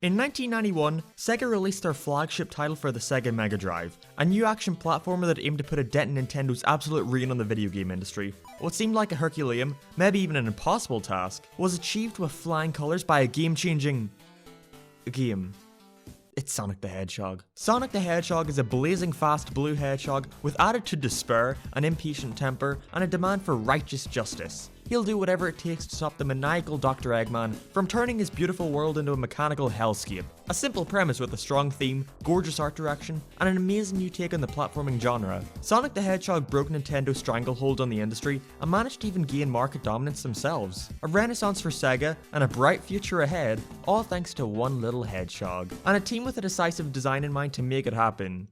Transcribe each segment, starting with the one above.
In 1991, Sega released their flagship title for the Sega Mega Drive, a new action platformer that aimed to put a dent in Nintendo's absolute reign on the video game industry. What seemed like a Herculean, maybe even an impossible task, was achieved with flying colours by a game-changing game. It's Sonic the Hedgehog. Sonic the Hedgehog is a blazing fast blue hedgehog with attitude despair, an impatient temper, and a demand for righteous justice. He'll do whatever it takes to stop the maniacal Dr. Eggman from turning his beautiful world into a mechanical hellscape. A simple premise with a strong theme, gorgeous art direction, and an amazing new take on the platforming genre. Sonic the Hedgehog broke Nintendo's stranglehold on the industry and managed to even gain market dominance themselves. A renaissance for Sega and a bright future ahead, all thanks to one little hedgehog. And a team with a decisive design in mind to make it happen.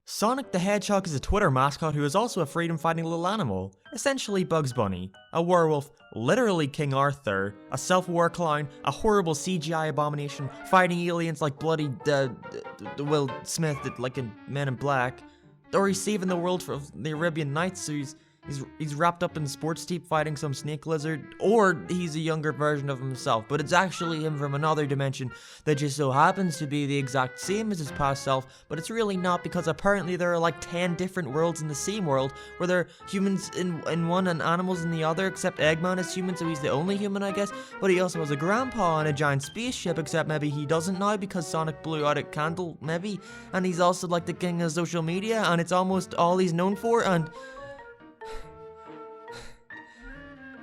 Sonic the Hedgehog is a Twitter mascot who is also a freedom-fighting little animal, essentially Bugs Bunny, a werewolf, literally King Arthur, a self-aware clown, a horrible CGI abomination, fighting aliens like bloody, Will Smith, like in Men in Black, or he's saving the world from the Arabian Nights, so he's wrapped up in sports tape fighting some snake lizard, or he's a younger version of himself, but it's actually him from another dimension that just so happens to be the exact same as his past self, but it's really not because apparently there are like 10 different worlds in the same world, where there are humans in one and animals in the other, except Eggman is human, so he's the only human, I guess, but he also has a grandpa and a giant spaceship, except maybe he doesn't now because Sonic blew out a candle, maybe, and he's also like the king of social media, and it's almost all he's known for, and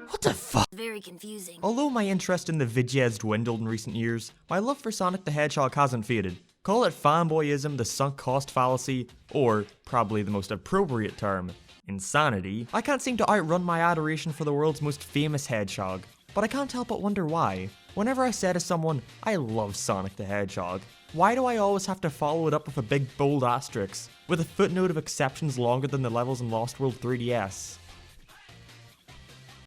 what the fuck? Very confusing. Although my interest in the vidge has dwindled in recent years, my love for Sonic the Hedgehog hasn't faded. Call it fanboyism, the sunk cost fallacy, or, probably the most appropriate term, insanity. I can't seem to outrun my adoration for the world's most famous hedgehog, but I can't help but wonder why. Whenever I say to someone, I love Sonic the Hedgehog, why do I always have to follow it up with a big bold asterisk, with a footnote of exceptions longer than the levels in Lost World 3DS?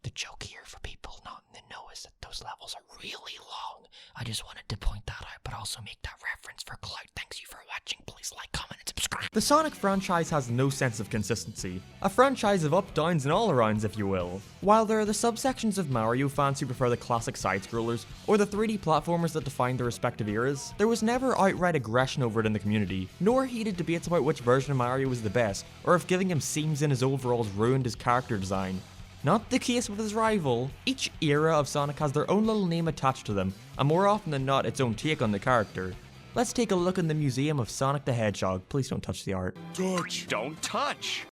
The joke here for people not in the know is that those levels are really long. I just wanted to point that out, but also make that reference for clout. Thanks you for watching. Please like, comment, and subscribe. The Sonic franchise has no sense of consistency. A franchise of up, downs, and all-arounds, if you will. While there are the subsections of Mario fans who prefer the classic side-scrollers, or the 3D platformers that define their respective eras, there was never outright aggression over it in the community, nor heated debates about which version of Mario was the best, or if giving him seams in his overalls ruined his character design. Not the case with his rival. Each era of Sonic has their own little name attached to them, and more often than not its own take on the character. Let's take a look in the Museum of Sonic the Hedgehog. Please don't touch the art. Touch. Don't touch.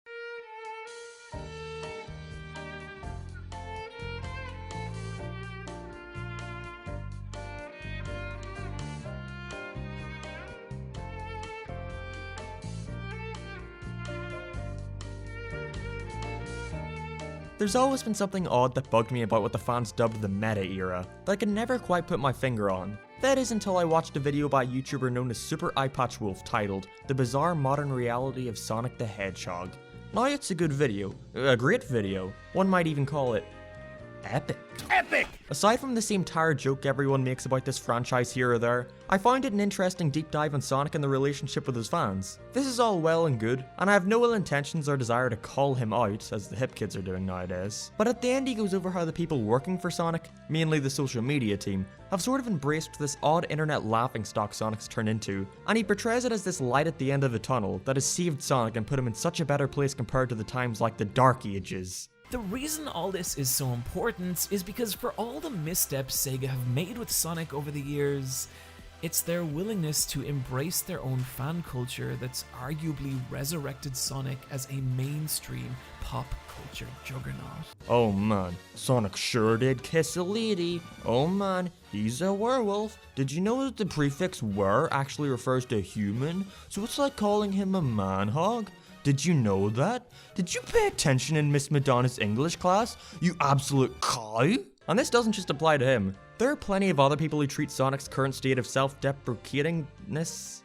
There's always been something odd that bugged me about what the fans dubbed the meta era, that I could never quite put my finger on. That is until I watched a video by a YouTuber known as Super Eyepatch Wolf titled The Bizarre Modern Reality of Sonic the Hedgehog. Now it's a good video, a great video, one might even call it epic. Epic! Aside from the same tired joke everyone makes about this franchise here or there, I find it an interesting deep dive on Sonic and the relationship with his fans. This is all well and good, and I have no ill intentions or desire to call him out, as the hip kids are doing nowadays. But at the end he goes over how the people working for Sonic, mainly the social media team, have sort of embraced this odd internet laughingstock Sonic's turned into, and he portrays it as this light at the end of the tunnel that has saved Sonic and put him in such a better place compared to the times like the Dark Ages. The reason all this is so important is because for all the missteps Sega have made with Sonic over the years, it's their willingness to embrace their own fan culture that's arguably resurrected Sonic as a mainstream pop culture juggernaut. Oh man, Sonic sure did kiss a lady. Oh man, he's a werewolf. Did you know that the prefix "wer" actually refers to human? So it's like calling him a man-hog? Did you know that? Did you pay attention in Miss Madonna's English class? You absolute cow? And this doesn't just apply to him. There are plenty of other people who treat Sonic's current state of self-deprecatingness.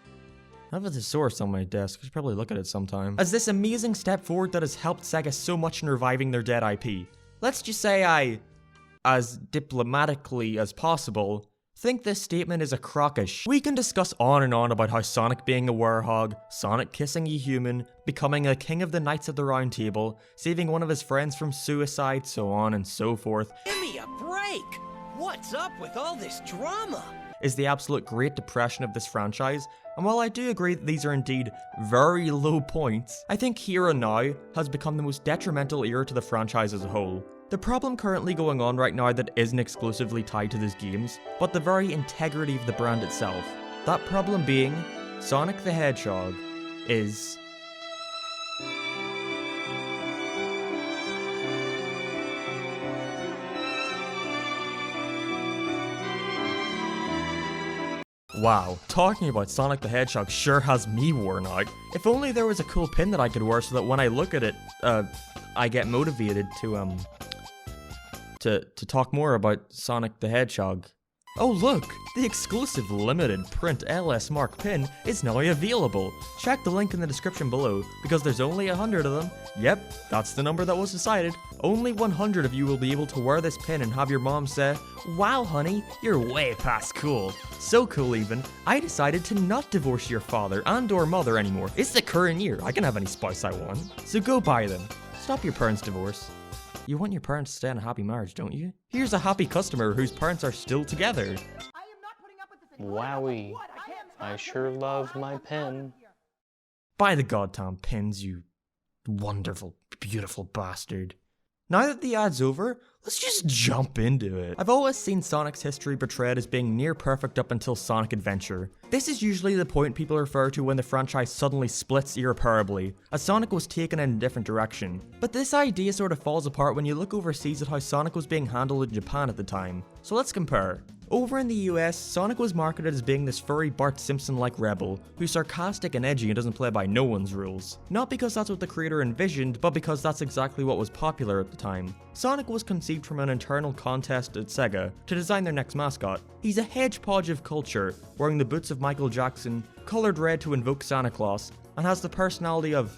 I have a thesaurus on my desk, I should probably look at it sometime. As this amazing step forward that has helped Sega so much in reviving their dead IP. Let's just say I, as diplomatically as possible, think this statement is a crock of We can discuss on and on about how Sonic being a werehog, Sonic kissing a human, becoming a king of the Knights of the Round Table, saving one of his friends from suicide, so on and so forth. Give me a break! What's up with all this drama? Is the absolute Great Depression of this franchise, and while I do agree that these are indeed very low points, I think Here and Now has become the most detrimental era to the franchise as a whole. The problem currently going on right now that isn't exclusively tied to these games, but the very integrity of the brand itself. That problem being, Sonic the Hedgehog is... Wow, talking about Sonic the Hedgehog sure has me worn out. If only there was a cool pin that I could wear so that when I look at it, I get motivated to talk more about Sonic the Hedgehog. Oh look, the exclusive limited print LS Mark pin is now available. Check the link in the description below, because there's only 100 of them. Yep, that's the number that was decided. Only 100 of you will be able to wear this pin and have your mom say, "Wow honey, you're way past cool." So cool even, I decided to not divorce your father and or mother anymore. It's the current year, I can have any spouse I want. So go buy them. Stop your parents' divorce. You want your parents to stay in a happy marriage, don't you? Here's a happy customer whose parents are still together. Wowie, I sure love my pen. Buy the goddamn pins, you wonderful, beautiful bastard. Now that the ad's over, let's just jump into it. I've always seen Sonic's history portrayed as being near perfect up until Sonic Adventure. This is usually the point people refer to when the franchise suddenly splits irreparably, as Sonic was taken in a different direction. But this idea sort of falls apart when you look overseas at how Sonic was being handled in Japan at the time. So let's compare. Over in the US, Sonic was marketed as being this furry Bart Simpson-like rebel, who's sarcastic and edgy and doesn't play by no one's rules. Not because that's what the creator envisioned, but because that's exactly what was popular at the time. Sonic was conceived from an internal contest at Sega to design their next mascot. He's a hodgepodge of culture, wearing the boots of Michael Jackson, coloured red to invoke Santa Claus, and has the personality of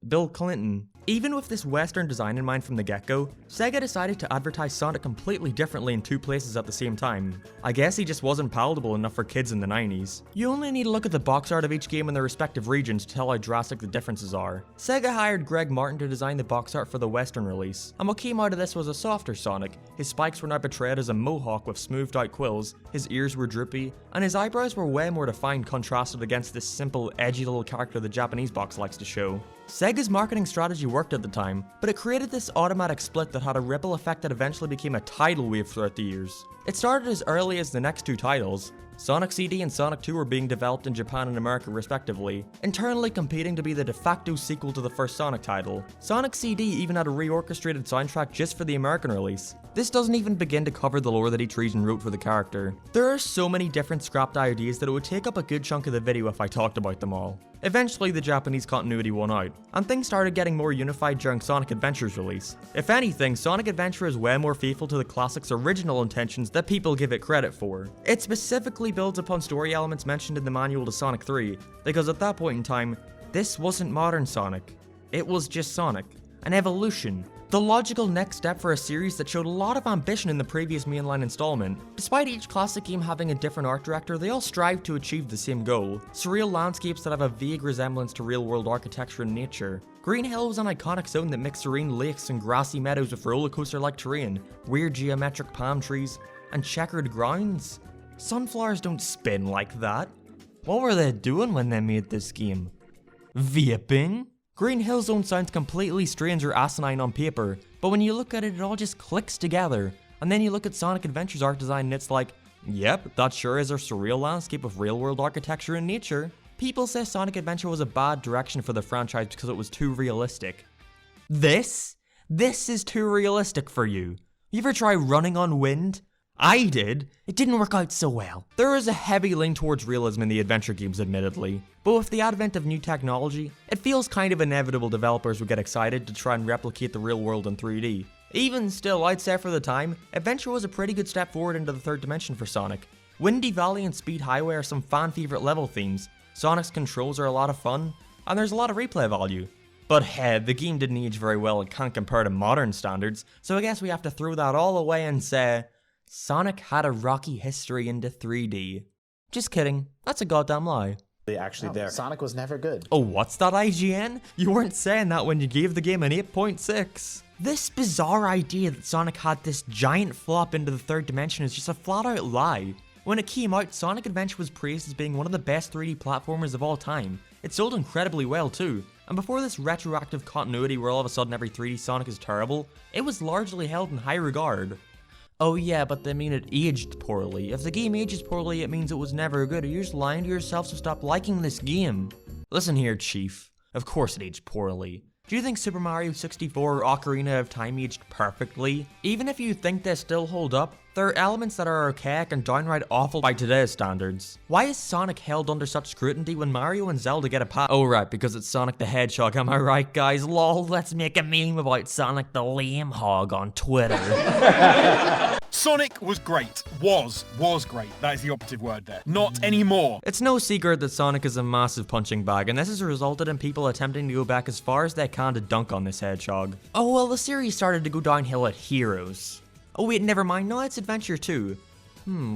Bill Clinton. Even with this Western design in mind from the get-go, Sega decided to advertise Sonic completely differently in two places at the same time. I guess he just wasn't palatable enough for kids in the 90s. You only need to look at the box art of each game in their respective regions to tell how drastic the differences are. Sega hired Greg Martin to design the box art for the Western release, and what came out of this was a softer Sonic. His spikes were now portrayed as a mohawk with smoothed out quills, his ears were droopy, and his eyebrows were way more defined contrasted against this simple, edgy little character the Japanese box likes to show. Sega's marketing strategy worked at the time, but it created this automatic split that had a ripple effect that eventually became a tidal wave throughout the years. It started as early as the next two titles. Sonic CD and Sonic 2 were being developed in Japan and America respectively, internally competing to be the de facto sequel to the first Sonic title. Sonic CD even had a reorchestrated soundtrack just for the American release. This doesn't even begin to cover the lore that each region wrote for the character. There are so many different scrapped ideas that it would take up a good chunk of the video if I talked about them all. Eventually the Japanese continuity won out, and things started getting more unified during Sonic Adventure's release. If anything, Sonic Adventure is way more faithful to the classic's original intentions that people give it credit for. It specifically builds upon story elements mentioned in the manual to Sonic 3, because at that point in time, this wasn't modern Sonic. It was just Sonic, an evolution. The logical next step for a series that showed a lot of ambition in the previous mainline installment. Despite each classic game having a different art director, they all strive to achieve the same goal: surreal landscapes that have a vague resemblance to real-world architecture and nature. Green Hill was an iconic zone that mixed serene lakes and grassy meadows with rollercoaster-like terrain, weird geometric palm trees, and checkered grounds. Sunflowers don't spin like that. What were they doing when they made this game? Vaping? Green Hill Zone sounds completely strange or asinine on paper, but when you look at it, it all just clicks together. And then you look at Sonic Adventure's art design and it's like, yep, that sure is a surreal landscape of real-world architecture and nature. People say Sonic Adventure was a bad direction for the franchise because it was too realistic. This is too realistic for you. You ever try running on wind? I did. It didn't work out so well. There is a heavy lean towards realism in the adventure games admittedly, but with the advent of new technology, it feels kind of inevitable developers would get excited to try and replicate the real world in 3D. Even still, I'd say for the time, Adventure was a pretty good step forward into the third dimension for Sonic. Windy Valley and Speed Highway are some fan favourite level themes, Sonic's controls are a lot of fun, and there's a lot of replay value. But hey, the game didn't age very well and can't compare to modern standards, so I guess we have to throw that all away and say, Sonic had a rocky history into 3D. Just kidding, that's a goddamn lie. Actually there. Sonic was never good. Oh, what's that, IGN? You weren't saying that when you gave the game an 8.6. This bizarre idea that Sonic had this giant flop into the third dimension is just a flat out lie. When it came out, Sonic Adventure was praised as being one of the best 3D platformers of all time. It sold incredibly well too, and before this retroactive continuity where all of a sudden every 3D Sonic is terrible, it was largely held in high regard. Oh yeah, but they mean it aged poorly. If the game ages poorly, it means it was never good. You're just lying to yourself, so stop liking this game. Listen here, Chief. Of course it aged poorly. Do you think Super Mario 64 or Ocarina of Time aged perfectly? Even if you think they still hold up, there are elements that are archaic and downright awful by today's standards. Why is Sonic held under such scrutiny when Mario and Zelda get a pass? Oh right, because it's Sonic the Hedgehog, am I right guys? Lol, let's make a meme about Sonic the Lame Hog on Twitter. Sonic was great. Was great. That is the operative word there. Not anymore. It's no secret that Sonic is a massive punching bag, and this has resulted in people attempting to go back as far as they can to dunk on this hedgehog. Oh well, the series started to go downhill at Heroes. Oh wait, never mind, no, it's Adventure 2.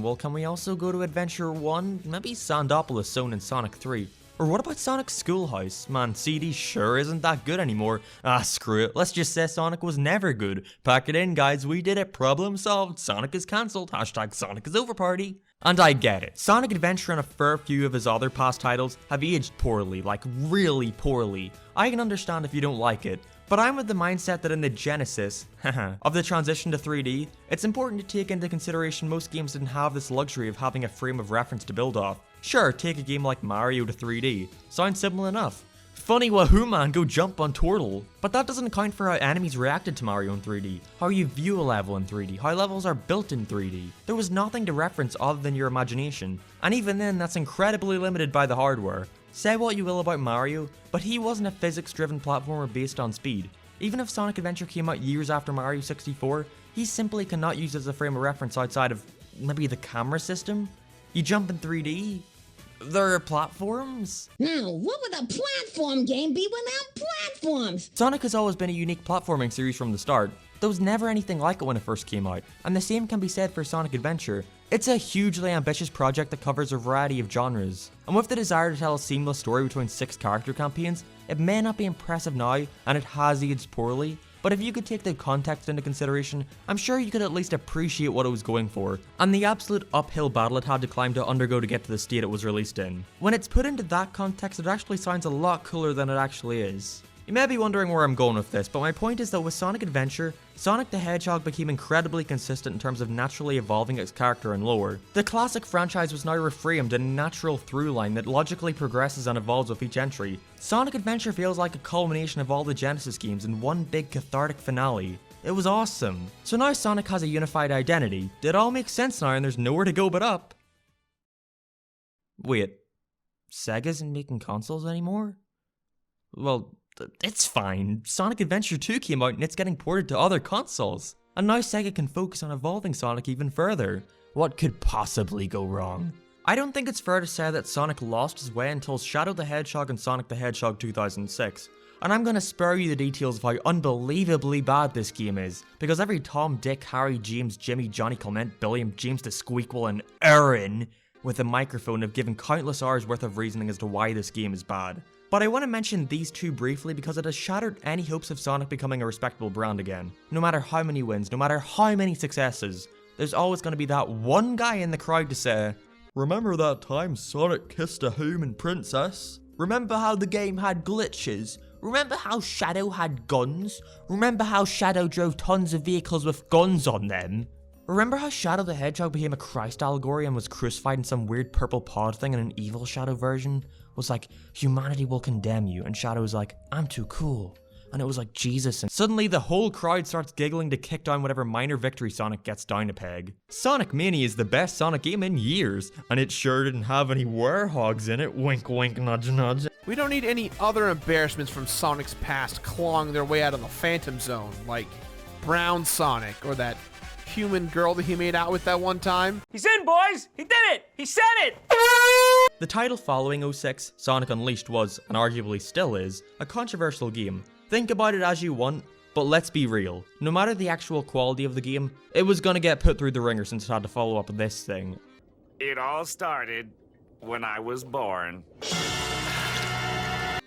Well can we also go to Adventure 1? Maybe Sandopolis Zone in Sonic 3. Or what about Sonic Schoolhouse? Man, CD sure isn't that good anymore. Ah, screw it. Let's just say Sonic was never good. Pack it in, guys. We did it. Problem solved. Sonic is cancelled. Hashtag Sonic is over party. And I get it. Sonic Adventure and a fair few of his other past titles have aged poorly, like really poorly. I can understand if you don't like it, but I'm with the mindset that in the genesis of the transition to 3D, it's important to take into consideration most games didn't have this luxury of having a frame of reference to build off. Sure, take a game like Mario to 3D. Sounds simple enough. Funny wahoo man, go jump on Turtle. But that doesn't account for how enemies reacted to Mario in 3D, how you view a level in 3D, how levels are built in 3D. There was nothing to reference other than your imagination, and even then that's incredibly limited by the hardware. Say what you will about Mario, but he wasn't a physics-driven platformer based on speed. Even if Sonic Adventure came out years after Mario 64, he simply cannot use as a frame of reference outside of maybe the camera system. You jump in 3D? There are platforms? Now, what would a platform game be without platforms? Sonic has always been a unique platforming series from the start. There was never anything like it when it first came out, and the same can be said for Sonic Adventure. It's a hugely ambitious project that covers a variety of genres, and with the desire to tell a seamless story between 6 character campaigns, it may not be impressive now, and it has aged poorly, but if you could take the context into consideration, I'm sure you could at least appreciate what it was going for, and the absolute uphill battle it had to climb to undergo to get to the state it was released in. When it's put into that context, it actually sounds a lot cooler than it actually is. You may be wondering where I'm going with this, but my point is that with Sonic Adventure, Sonic the Hedgehog became incredibly consistent in terms of naturally evolving its character and lore. The classic franchise was now reframed in a natural through line that logically progresses and evolves with each entry. Sonic Adventure feels like a culmination of all the Genesis games in one big cathartic finale. It was awesome. So now Sonic has a unified identity. It all makes sense now and there's nowhere to go but up. Wait, Sega isn't making consoles anymore? Well, it's fine. Sonic Adventure 2 came out and it's getting ported to other consoles. And now Sega can focus on evolving Sonic even further. What could possibly go wrong? I don't think it's fair to say that Sonic lost his way until Shadow the Hedgehog and Sonic the Hedgehog 2006. And I'm gonna spare you the details of how unbelievably bad this game is, because every Tom, Dick, Harry, James, Jimmy, Johnny, Clement, Billiam, James the Squeakquel, and Aaron with a microphone have given countless hours worth of reasoning as to why this game is bad. But I want to mention these two briefly because it has shattered any hopes of Sonic becoming a respectable brand again. No matter how many wins, no matter how many successes, there's always going to be that one guy in the crowd to say, "Remember that time Sonic kissed a human princess? Remember how the game had glitches? Remember how Shadow had guns? Remember how Shadow drove tons of vehicles with guns on them? Remember how Shadow the Hedgehog became a Christ allegory and was crucified in some weird purple pod thing and an evil Shadow version was like, humanity will condemn you, and Shadow was like, I'm too cool. And it was like Jesus, and suddenly the whole crowd starts giggling to kick down whatever minor victory Sonic gets down a peg. Sonic Mania is the best Sonic game in years, and it sure didn't have any werewolves in it, wink wink nudge nudge. We don't need any other embarrassments from Sonic's past clawing their way out of the Phantom Zone, like Brown Sonic, or that human girl that he made out with that one time. He's in, boys! He did it! He said it! The title following 06, Sonic Unleashed was, and arguably still is, a controversial game. Think about it as you want, But let's be real, no matter the actual quality of the game, it was gonna get put through the ringer since it had to follow up with this thing. It all started when I was born.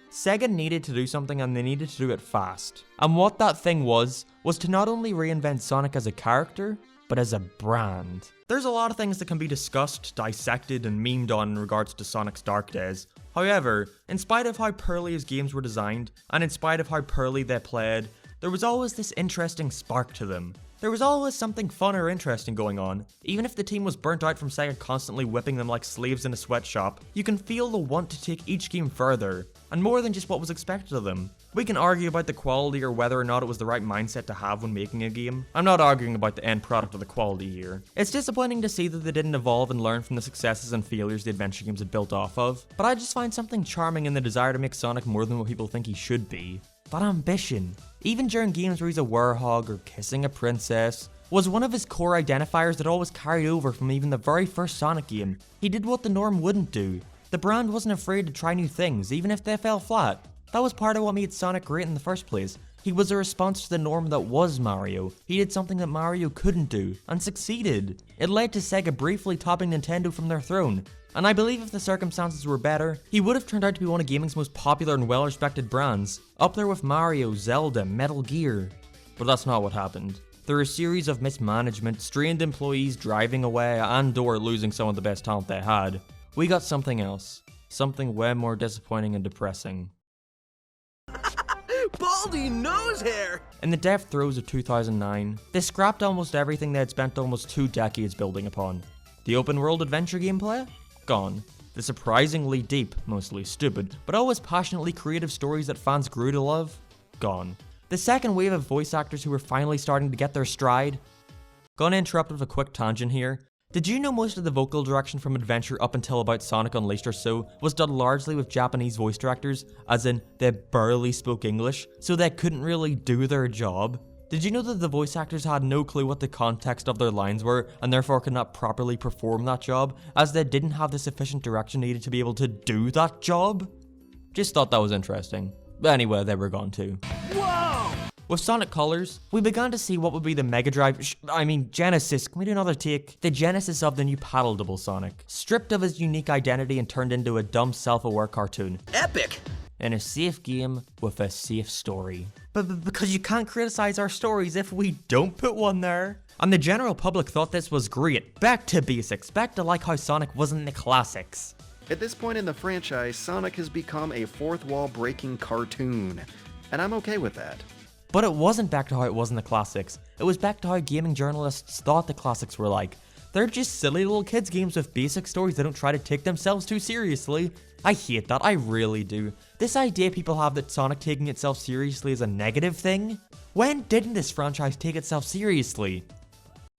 Sega needed to do something and they needed to do it fast. And what that thing was to not only reinvent Sonic as a character, but as a brand. There's a lot of things that can be discussed, dissected, and memed on in regards to Sonic's dark days. However, in spite of how poorly his games were designed, and in spite of how poorly they played, there was always this interesting spark to them. There was always something fun or interesting going on. Even if the team was burnt out from Sega constantly whipping them like slaves in a sweatshop, you can feel the want to take each game further, and more than just what was expected of them. We can argue about the quality or whether or not it was the right mindset to have when making a game. I'm not arguing about the end product or the quality here. It's disappointing to see that they didn't evolve and learn from the successes and failures the adventure games had built off of, but I just find something charming in the desire to make Sonic more than what people think he should be. That ambition, even during games where he's a warhog or kissing a princess, was one of his core identifiers that always carried over from even the very first Sonic game. He did what the norm wouldn't do. The brand wasn't afraid to try new things, even if they fell flat. That was part of what made Sonic great in the first place. He was a response to the norm that was Mario. He did something that Mario couldn't do, and succeeded. It led to Sega briefly topping Nintendo from their throne, and I believe if the circumstances were better, he would have turned out to be one of gaming's most popular and well-respected brands, up there with Mario, Zelda, Metal Gear. But that's not what happened. Through a series of mismanagement, strained employees driving away, and/or losing some of the best talent they had, we got something else. Something way more disappointing and depressing. Baldy nose hair! In the death throes of 2009, they scrapped almost everything they had spent almost 2 decades building upon. The open world adventure gameplay? Gone. The surprisingly deep, mostly stupid, but always passionately creative stories that fans grew to love? Gone. The second wave of voice actors who were finally starting to get their stride? Gonna interrupt with a quick tangent here. Did you know most of the vocal direction from Adventure up until about Sonic Unleashed or so was done largely with Japanese voice directors, as in they barely spoke English, so they couldn't really do their job? Did you know that the voice actors had no clue what the context of their lines were and therefore could not properly perform that job, as they didn't have the sufficient direction needed to be able to do that job? Just thought that was interesting. But anyway, they were gone too. Whoa! With Sonic Colors, we began to see what would be the Mega Drive, Genesis, can we do another take? The genesis of the new palatable Sonic, stripped of his unique identity and turned into a dumb self-aware cartoon. Epic! In a safe game with a safe story. But because you can't criticize our stories if we don't put one there. And the general public thought this was great. Back to basics, back to like how Sonic was in the classics. At this point in the franchise, Sonic has become a fourth wall breaking cartoon, and I'm okay with that. But it wasn't back to how it was in the classics. It was back to how gaming journalists thought the classics were like. They're just silly little kids games with basic stories that don't try to take themselves too seriously. I hate that, I really do. This idea people have that Sonic taking itself seriously is a negative thing? When didn't this franchise take itself seriously?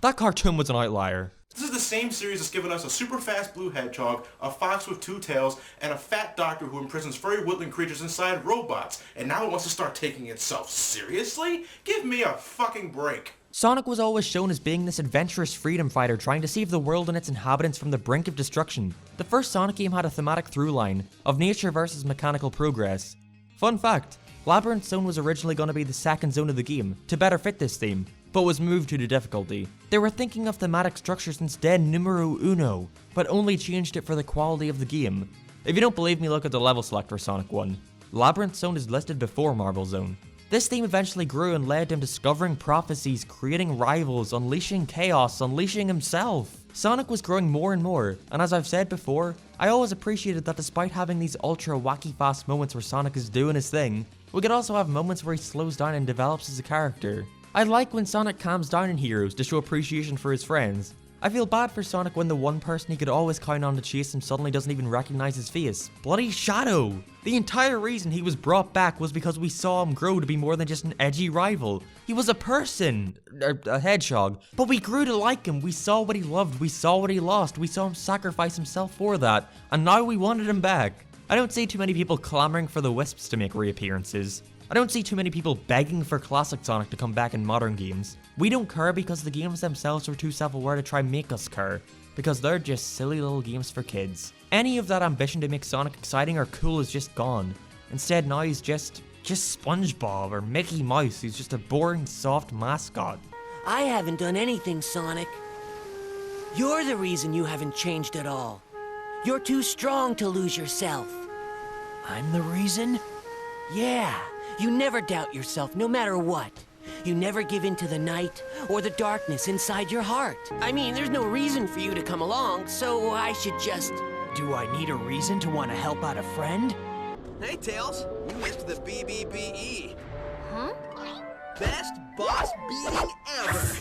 That cartoon was an outlier. This is the same series that's given us a super fast blue hedgehog, a fox with 2 tails, and a fat doctor who imprisons furry woodland creatures inside robots, and now it wants to start taking itself seriously? Give me a fucking break. Sonic was always shown as being this adventurous freedom fighter trying to save the world and its inhabitants from the brink of destruction. The first Sonic game had a thematic through line of nature versus mechanical progress. Fun fact, Labyrinth Zone was originally going to be the second zone of the game, to better fit this theme, but was moved due to difficulty. They were thinking of thematic structures instead numero uno, but only changed it for the quality of the game. If you don't believe me, look at the level select for Sonic 1. Labyrinth Zone is listed before Marble Zone. This theme eventually grew and led to him discovering prophecies, creating rivals, unleashing chaos, unleashing himself. Sonic was growing more and more, and as I've said before, I always appreciated that despite having these ultra wacky fast moments where Sonic is doing his thing, we could also have moments where he slows down and develops as a character. I like when Sonic calms down in Heroes to show appreciation for his friends. I feel bad for Sonic when the one person he could always count on to chase him suddenly doesn't even recognize his face. Bloody Shadow! The entire reason he was brought back was because we saw him grow to be more than just an edgy rival. He was a person, a hedgehog, but we grew to like him. We saw what he loved, we saw what he lost, we saw him sacrifice himself for that, and now we wanted him back. I don't see too many people clamoring for the Wisps to make reappearances. I don't see too many people begging for classic Sonic to come back in modern games. We don't care because the games themselves are too self-aware to try and make us care, because they're just silly little games for kids. Any of that ambition to make Sonic exciting or cool is just gone. Instead now he's just just SpongeBob or Mickey Mouse, who's just a boring, soft mascot. I haven't done anything, Sonic. You're the reason you haven't changed at all. You're too strong to lose yourself. I'm the reason? Yeah, you never doubt yourself, no matter what. You never give in to the night or the darkness inside your heart. I mean, there's no reason for you to come along, so I should just... Do I need a reason to want to help out a friend? Hey, Tails, you missed the BBBE. Huh? Best boss beating ever.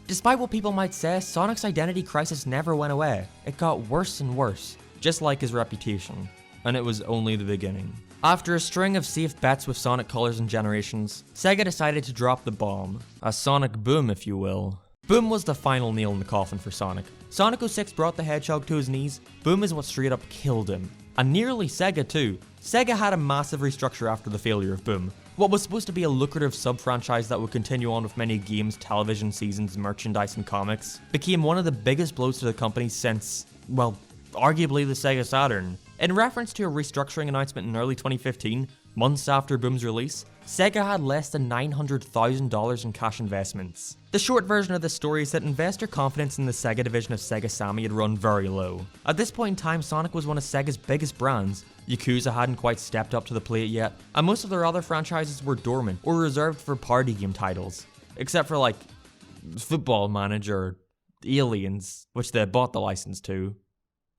Despite what people might say, Sonic's identity crisis never went away. It got worse and worse, just like his reputation. And it was only the beginning. After a string of safe bets with Sonic colors and generations, Sega decided to drop the bomb. A Sonic boom, if you will. Boom was the final nail in the coffin for Sonic. Sonic 06 brought the Hedgehog to his knees. Boom is what straight up killed him. And nearly Sega too. Sega had a massive restructure after the failure of Boom. What was supposed to be a lucrative sub-franchise that would continue on with many games, television seasons, merchandise, and comics, became one of the biggest blows to the company since, well, arguably the Sega Saturn. In reference to a restructuring announcement in early 2015, months after Boom's release, Sega had less than $900,000 in cash investments. The short version of this story is that investor confidence in the Sega division of Sega Sammy had run very low. At this point in time, Sonic was one of Sega's biggest brands. Yakuza hadn't quite stepped up to the plate yet, and most of their other franchises were dormant or reserved for party game titles. Except for like, Football Manager, Aliens, which they bought the license to.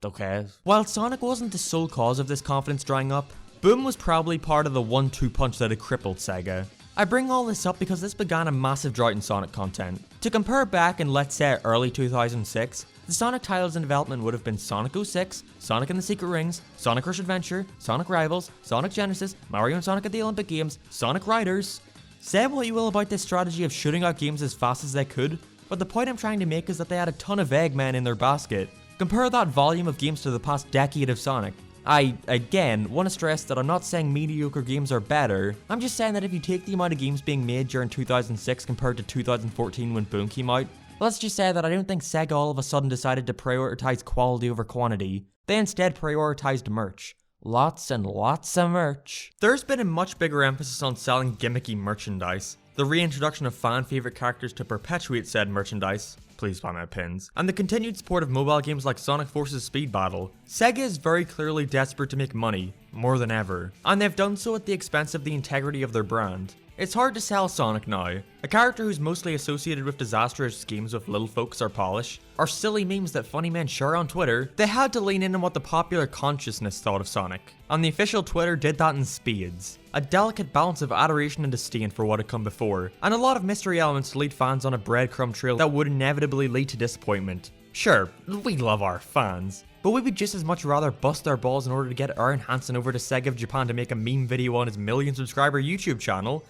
Okay. While Sonic wasn't the sole cause of this confidence drying up, Boom was probably part of the 1-2 punch that had crippled Sega. I bring all this up because this began a massive drought in Sonic content. To compare back in, let's say, early 2006, the Sonic titles in development would have been Sonic 06, Sonic and the Secret Rings, Sonic Rush Adventure, Sonic Rivals, Sonic Genesis, Mario and Sonic at the Olympic Games, Sonic Riders. Say what you will about this strategy of shooting out games as fast as they could, but the point I'm trying to make is that they had a ton of Eggman in their basket. Compare that volume of games to the past decade of Sonic. I, again, want to stress that I'm not saying mediocre games are better. I'm just saying that if you take the amount of games being made during 2006 compared to 2014 when Boom came out, let's just say that I don't think Sega all of a sudden decided to prioritize quality over quantity. They instead prioritized merch. Lots and lots of merch. There's been a much bigger emphasis on selling gimmicky merchandise, the reintroduction of fan-favorite characters to perpetuate said merchandise, please buy my pins, and the continued support of mobile games like Sonic Forces Speed Battle. Sega is very clearly desperate to make money, more than ever, and they've done so at the expense of the integrity of their brand. It's hard to sell Sonic now. A character who's mostly associated with disastrous schemes with little folks or polish, or silly memes that funny men share on Twitter, they had to lean in on what the popular consciousness thought of Sonic. And the official Twitter did that in spades. A delicate balance of adoration and disdain for what had come before, and a lot of mystery elements to lead fans on a breadcrumb trail that would inevitably lead to disappointment. Sure, we love our fans, but we would just as much rather bust our balls in order to get Aaron Hansen over to Sega of Japan to make a meme video on his million-subscriber YouTube channel.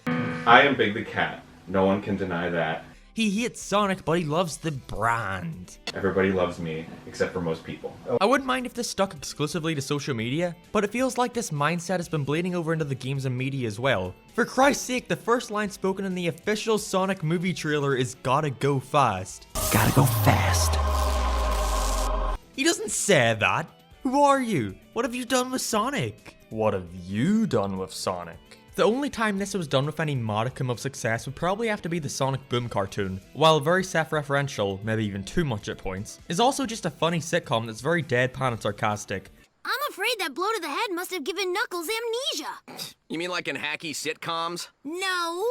I am Big the Cat. No one can deny that. He hates Sonic, but he loves the brand. Everybody loves me, except for most people. I wouldn't mind if this stuck exclusively to social media, but it feels like this mindset has been bleeding over into the games and media as well. For Christ's sake, the first line spoken in the official Sonic movie trailer is "Gotta go fast." Gotta go fast. He doesn't say that. Who are you? What have you done with Sonic? What have you done with Sonic? The only time this was done with any modicum of success would probably have to be the Sonic Boom cartoon. While very self-referential, maybe even too much at points, is also just a funny sitcom that's very deadpan and sarcastic. I'm afraid that blow to the head must have given Knuckles amnesia. You mean like in hacky sitcoms? No.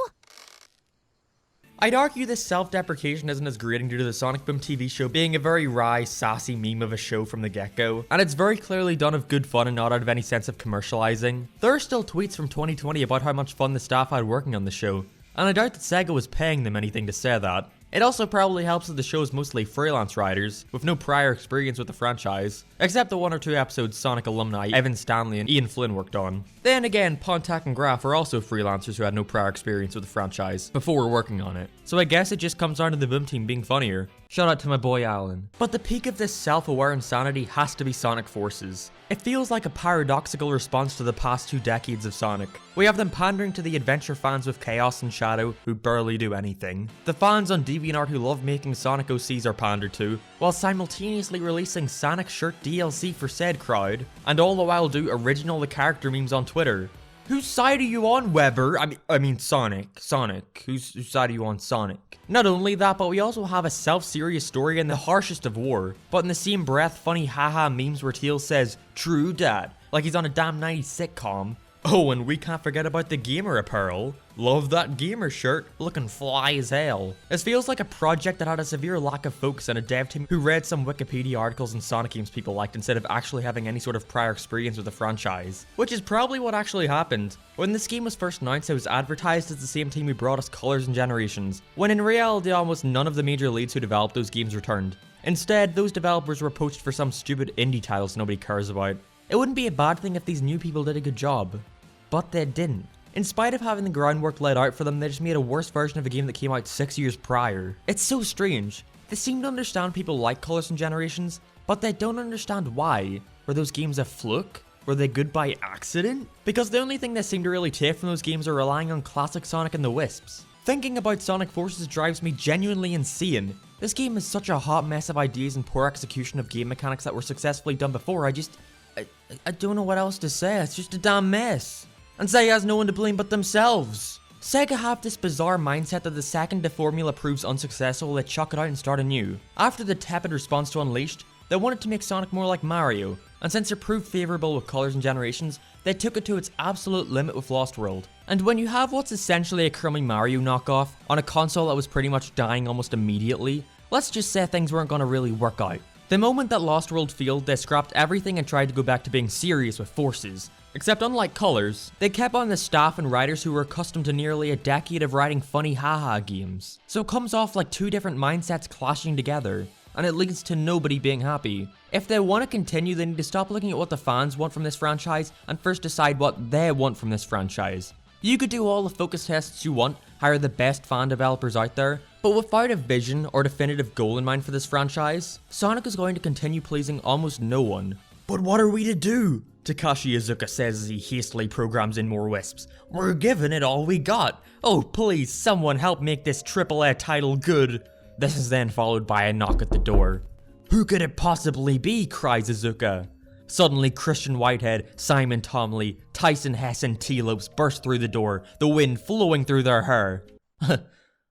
I'd argue this self-deprecation isn't as grating due to the Sonic Boom TV show being a very wry, sassy meme of a show from the get-go, and it's very clearly done of good fun and not out of any sense of commercializing. There are still tweets from 2020 about how much fun the staff had working on the show, and I doubt that Sega was paying them anything to say that. It also probably helps that the show is mostly freelance writers, with no prior experience with the franchise, except the 1 or 2 episodes Sonic alumni Evan Stanley and Ian Flynn worked on. Then again, Pontac and Graf are also freelancers who had no prior experience with the franchise before working on it, so I guess it just comes down to the Boom team being funnier. Shout out to my boy Alan. But the peak of this self-aware insanity has to be Sonic Forces. It feels like a paradoxical response to the past 2 decades of Sonic. We have them pandering to the adventure fans with Chaos and Shadow, who barely do anything. The fans on DeviantArt who love making Sonic OCs are pandered to, while simultaneously releasing Sonic shirt DLC for said crowd, and all the while do original the character memes on Twitter. Whose side are you on, Weber? I mean Sonic. Sonic. Whose side are you on, Sonic? Not only that, but we also have a self-serious story in the harshest of war. But in the same breath, funny haha memes where Tails says, "True, Dad," like he's on a damn 90s sitcom. Oh, and we can't forget about the gamer apparel. Love that gamer shirt, looking fly as hell. This feels like a project that had a severe lack of focus and a dev team who read some Wikipedia articles and Sonic games people liked instead of actually having any sort of prior experience with the franchise. Which is probably what actually happened. When this game was first announced, it was advertised as the same team who brought us Colors and Generations, when in reality almost none of the major leads who developed those games returned. Instead, those developers were poached for some stupid indie titles nobody cares about. It wouldn't be a bad thing if these new people did a good job. But they didn't. In spite of having the groundwork laid out for them, they just made a worse version of a game that came out 6 years prior. It's so strange. They seem to understand people like Colors and Generations, but they don't understand why. Were those games a fluke? Were they good by accident? Because the only thing they seem to really take from those games are relying on classic Sonic and the Wisps. Thinking about Sonic Forces drives me genuinely insane. This game is such a hot mess of ideas and poor execution of game mechanics that were successfully done before. I don't know what else to say. It's just a damn mess. And Sega has no one to blame but themselves. Sega have this bizarre mindset that the second the formula proves unsuccessful, they chuck it out and start anew. After the tepid response to Unleashed, they wanted to make Sonic more like Mario, and since it proved favourable with Colors and Generations, they took it to its absolute limit with Lost World. And when you have what's essentially a crummy Mario knockoff, on a console that was pretty much dying almost immediately, let's just say things weren't going to really work out. The moment that Lost World failed, they scrapped everything and tried to go back to being serious with Forces. Except unlike Colors, they kept on the staff and writers who were accustomed to nearly a decade of writing funny haha games. So it comes off like two different mindsets clashing together, and it leads to nobody being happy. If they want to continue, they need to stop looking at what the fans want from this franchise and first decide what they want from this franchise. You could do all the focus tests you want, hire the best fan developers out there, but without a vision or definitive goal in mind for this franchise, Sonic is going to continue pleasing almost no one. But what are we to do? Takashi Iizuka says as he hastily programs in more wisps. We're giving it all we got. Oh please, someone help make this AAA title good. This is then followed by a knock at the door. Who could it possibly be? Cries Iizuka. Suddenly Christian Whitehead, Simon Tomley, Tyson Hess and T-Lopes burst through the door, the wind flowing through their hair.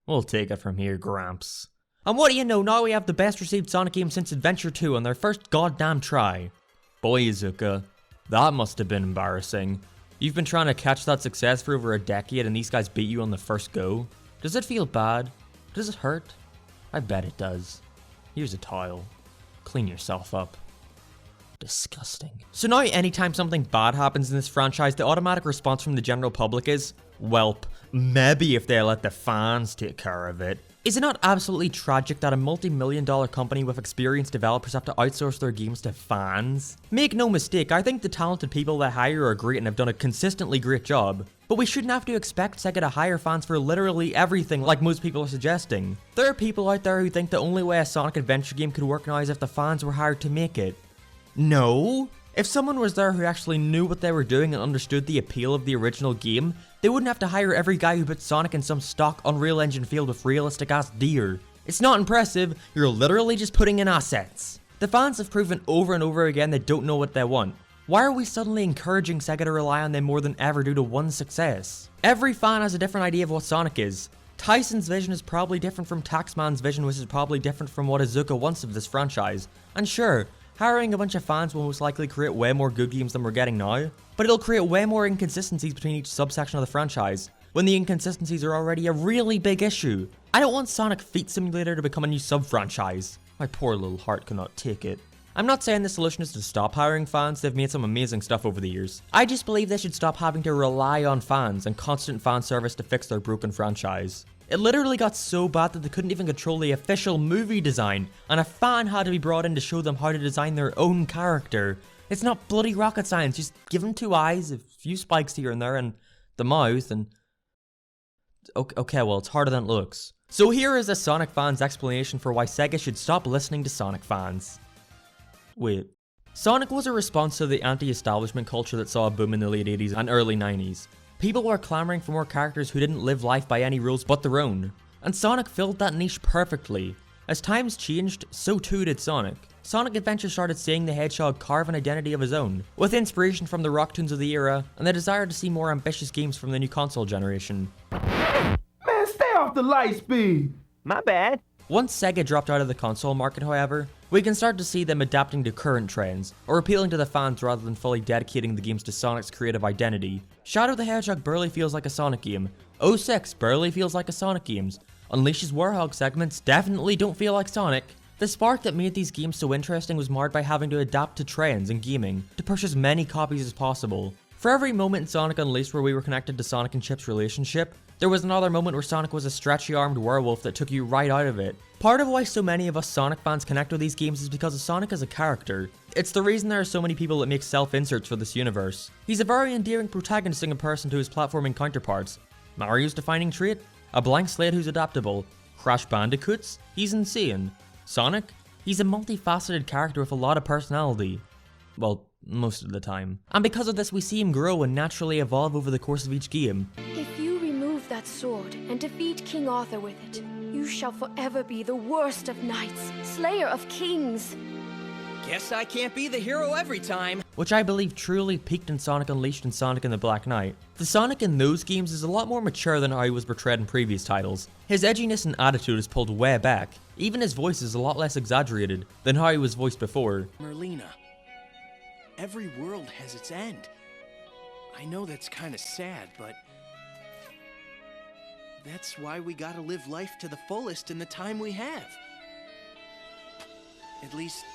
We'll take it from here, Gramps. And what do you know, now we have the best received Sonic game since Adventure 2 on their first goddamn try. Boy Iizuka, that must have been embarrassing. You've been trying to catch that success for over a decade and these guys beat you on the first go. Does it feel bad? Does it hurt? I bet it does. Here's a towel. Clean yourself up. Disgusting. So now anytime something bad happens in this franchise, the automatic response from the general public is, welp, maybe if they let the fans take care of it. Is it not absolutely tragic that a multi-million-dollar company with experienced developers have to outsource their games to fans? Make no mistake, I think the talented people they hire are great and have done a consistently great job. But we shouldn't have to expect Sega to hire fans for literally everything like most people are suggesting. There are people out there who think the only way a Sonic Adventure game could work now is if the fans were hired to make it. No. If someone was there who actually knew what they were doing and understood the appeal of the original game, they wouldn't have to hire every guy who put Sonic in some stock Unreal Engine field with realistic ass deer. It's not impressive, you're literally just putting in assets. The fans have proven over and over again they don't know what they want. Why are we suddenly encouraging Sega to rely on them more than ever due to one success? Every fan has a different idea of what Sonic is. Tyson's vision is probably different from Taxman's vision, which is probably different from what Iizuka wants of this franchise. And sure, hiring a bunch of fans will most likely create way more good games than we're getting now, but it'll create way more inconsistencies between each subsection of the franchise, when the inconsistencies are already a really big issue. I don't want Sonic Feet Simulator to become a new sub-franchise. My poor little heart cannot take it. I'm not saying the solution is to stop hiring fans, they've made some amazing stuff over the years. I just believe they should stop having to rely on fans and constant fan service to fix their broken franchise. It literally got so bad that they couldn't even control the official movie design, and a fan had to be brought in to show them how to design their own character. It's not bloody rocket science, just give them 2 eyes, a few spikes here and there, and the mouth, and... Okay, well, it's harder than it looks. So here is a Sonic fan's explanation for why Sega should stop listening to Sonic fans. Wait. Sonic was a response to the anti-establishment culture that saw a boom in the late 80s and early 90s. People were clamoring for more characters who didn't live life by any rules but their own. And Sonic filled that niche perfectly. As times changed, so too did Sonic. Sonic Adventure started seeing the Hedgehog carve an identity of his own, with inspiration from the Rocktoons of the era, and the desire to see more ambitious games from the new console generation. Man, stay off the light speed! My bad. Once Sega dropped out of the console market, however, we can start to see them adapting to current trends, or appealing to the fans rather than fully dedicating the games to Sonic's creative identity. Shadow the Hedgehog barely feels like a Sonic game. 06 barely feels like a Sonic games. Unleash's Warhog segments definitely don't feel like Sonic. The spark that made these games so interesting was marred by having to adapt to trends in gaming, to push as many copies as possible. For every moment in Sonic Unleashed where we were connected to Sonic and Chip's relationship, there was another moment where Sonic was a stretchy-armed werewolf that took you right out of it. Part of why so many of us Sonic fans connect with these games is because of Sonic as a character. It's the reason there are so many people that make self-inserts for this universe. He's a very endearing protagonist in comparison to his platforming counterparts. Mario's defining trait? A blank slate who's adaptable. Crash Bandicoot's? He's insane. Sonic? He's a multifaceted character with a lot of personality. Well, most of the time. And because of this, we see him grow and naturally evolve over the course of each game. If you remove that sword and defeat King Arthur with it, you shall forever be the worst of knights, slayer of kings. Guess I can't be the hero every time. Which I believe truly peaked in Sonic Unleashed and Sonic and the Black Knight. The Sonic in those games is a lot more mature than how he was portrayed in previous titles. His edginess and attitude is pulled way back. Even his voice is a lot less exaggerated than how he was voiced before. Merlina, every world has its end. I know that's kind of sad, but that's why we gotta live life to the fullest in the time we have. At least,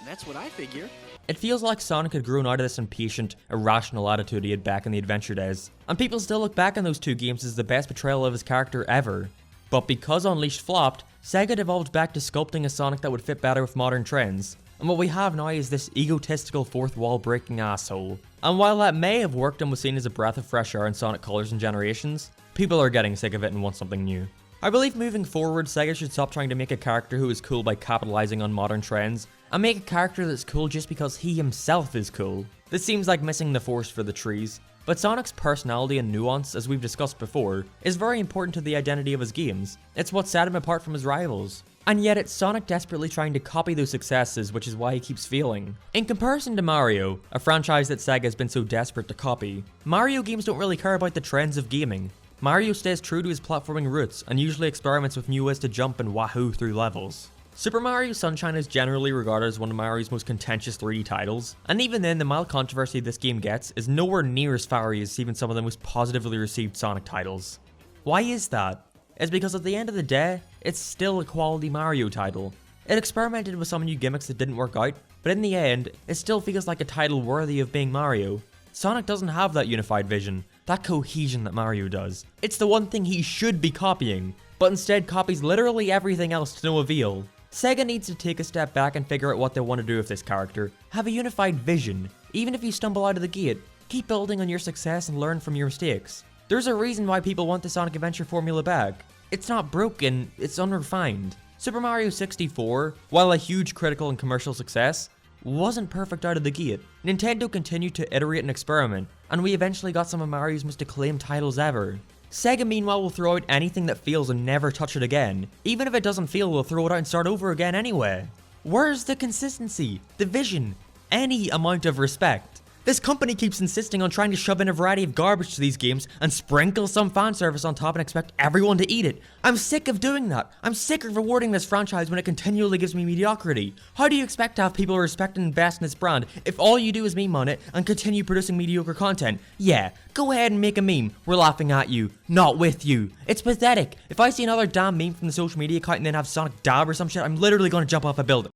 that's what I figure. It feels like Sonic had grown out of this impatient, irrational attitude he had back in the Adventure days, and people still look back on those two games as the best portrayal of his character ever. But because Unleashed flopped, Sega devolved back to sculpting a Sonic that would fit better with modern trends, and what we have now is this egotistical fourth wall breaking asshole. And while that may have worked and was seen as a breath of fresh air in Sonic Colors and Generations, people are getting sick of it and want something new. I believe moving forward, Sega should stop trying to make a character who is cool by capitalizing on modern trends, and make a character that's cool just because he himself is cool. This seems like missing the forest for the trees, but Sonic's personality and nuance, as we've discussed before, is very important to the identity of his games. It's what set him apart from his rivals. And yet it's Sonic desperately trying to copy those successes, which is why he keeps failing. In comparison to Mario, a franchise that Sega has been so desperate to copy, Mario games don't really care about the trends of gaming. Mario stays true to his platforming roots and usually experiments with new ways to jump and wahoo through levels. Super Mario Sunshine is generally regarded as one of Mario's most contentious 3D titles, and even then the mild controversy this game gets is nowhere near as fiery as even some of the most positively received Sonic titles. Why is that? It's because at the end of the day, it's still a quality Mario title. It experimented with some new gimmicks that didn't work out, but in the end, it still feels like a title worthy of being Mario. Sonic doesn't have that unified vision, that cohesion that Mario does. It's the one thing he should be copying, but instead copies literally everything else to no avail. Sega needs to take a step back and figure out what they want to do with this character. Have a unified vision. Even if you stumble out of the gate, keep building on your success and learn from your mistakes. There's a reason why people want the Sonic Adventure formula back. It's not broken, it's unrefined. Super Mario 64, while a huge critical and commercial success, wasn't perfect out of the gate. Nintendo continued to iterate and experiment, and we eventually got some of Mario's most acclaimed titles ever. Sega meanwhile will throw out anything that fails and never touch it again. Even if it doesn't fail, they'll throw it out and start over again anyway. Where's the consistency, the vision, any amount of respect? This company keeps insisting on trying to shove in a variety of garbage to these games and sprinkle some fan service on top and expect everyone to eat it. I'm sick of doing that. I'm sick of rewarding this franchise when it continually gives me mediocrity. How do you expect to have people respect and invest in this brand if all you do is meme on it and continue producing mediocre content? Yeah, go ahead and make a meme. We're laughing at you, not with you. It's pathetic. If I see another damn meme from the social media account and then have Sonic dab or some shit, I'm literally gonna jump off a building.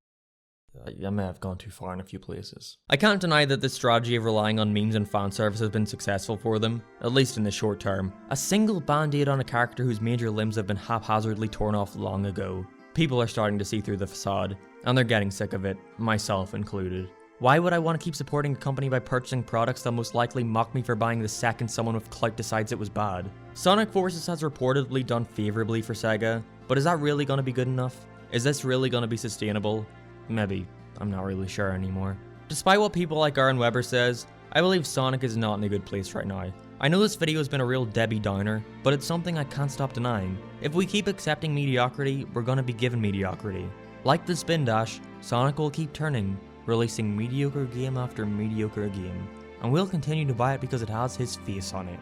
I may have gone too far in a few places. I can't deny that this strategy of relying on memes and fan service has been successful for them, at least in the short term. A single band-aid on a character whose major limbs have been haphazardly torn off long ago. People are starting to see through the facade, and they're getting sick of it, myself included. Why would I want to keep supporting a company by purchasing products that most likely mock me for buying the second someone with clout decides it was bad? Sonic Forces has reportedly done favorably for Sega, but is that really going to be good enough? Is this really going to be sustainable? Maybe. I'm not really sure anymore. Despite what people like Aaron Weber says, I believe Sonic is not in a good place right now. I know this video has been a real Debbie Downer, but it's something I can't stop denying. If we keep accepting mediocrity, we're gonna be given mediocrity. Like the Spin Dash, Sonic will keep turning, releasing mediocre game after mediocre game, and we'll continue to buy it because it has his face on it.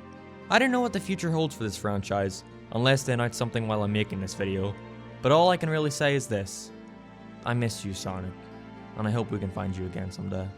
I don't know what the future holds for this franchise, unless they announce something while I'm making this video, but all I can really say is this: I miss you, Sonic, and I hope we can find you again someday.